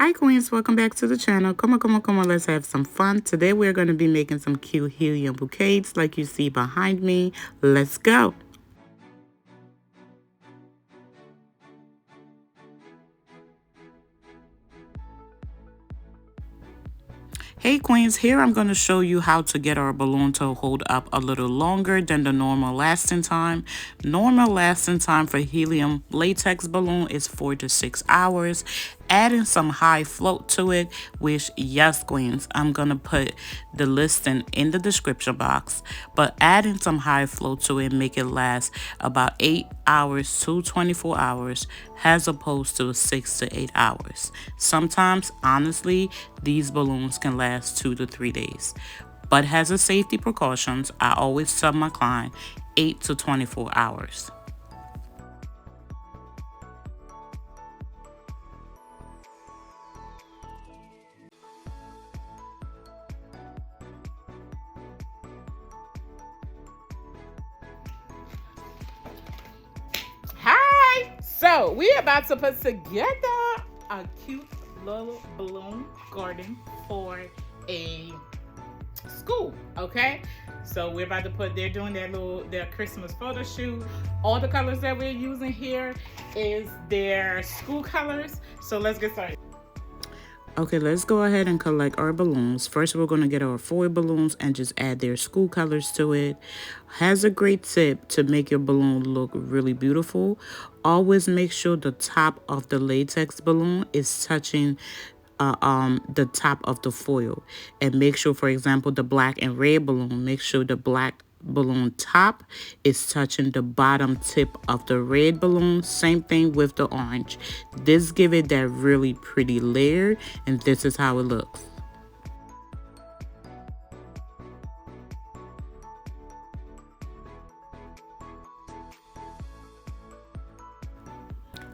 Hi Queens, welcome back to the channel. Come on, come on, come on, let's have some fun. Today we're going to be making some cute helium bouquets like you see behind me. Let's go. Hey Queens, here I'm going to show you how to get our balloon to hold up a little longer than the normal lasting time. Normal lasting time for helium latex balloon is 4 to 6 hours. Adding some high float to it, which yes Queens, I'm going to put the listing in the description box, but adding some high float to it make it last about 8 hours to 24 hours as opposed to 6 to 8 hours. Sometimes, honestly, these balloons can last 2 to 3 days. But as a safety precautions, I always tell my client 8 to 24 hours. Hi! So we're about to put together a cute little balloon garden for a school, okay? So we're about to put, they're doing their Christmas photo shoot. All the colors that we're using here is their school colors. So let's get started. Okay, let's go ahead and collect our balloons. First, we're going to get our foil balloons and just add their school colors to it. Has a great tip to make your balloon look really beautiful. Always make sure the top of the latex balloon is touching the top of the foil, and make sure, for example, the black and red balloon, make sure the black balloon top is touching the bottom tip of the red balloon. Same thing with the orange. This give it that really pretty layer, and this is how it looks.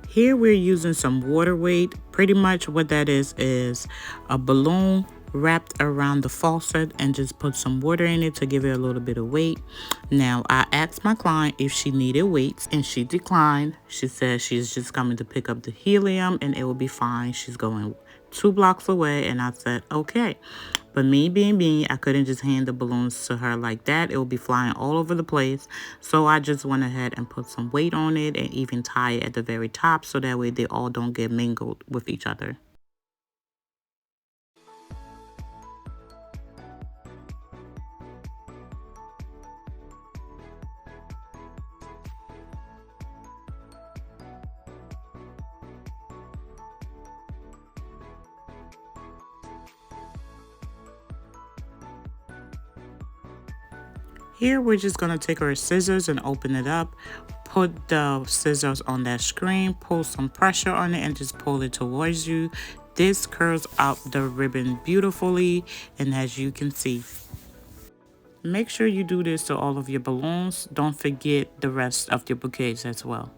Here we're using some water weight. Pretty much what that is a balloon wrapped around the faucet and just put some water in it to give it a little bit of weight. Now, I asked my client if she needed weights and she declined. She said she's just coming to pick up the helium and it will be fine. She's going 2 blocks away, and I said, okay. But me being me, I couldn't just hand the balloons to her like that. It will be flying all over the place. So I just went ahead and put some weight on it and even tie it at the very top so that way they all don't get mingled with each other. Here we're just going to take our scissors and open it up. Put the scissors on that screen, pull some pressure on it and just pull it towards you. This curls out the ribbon beautifully, and as you can see, make sure you do this to all of your balloons. Don't forget the rest of your bouquets as well.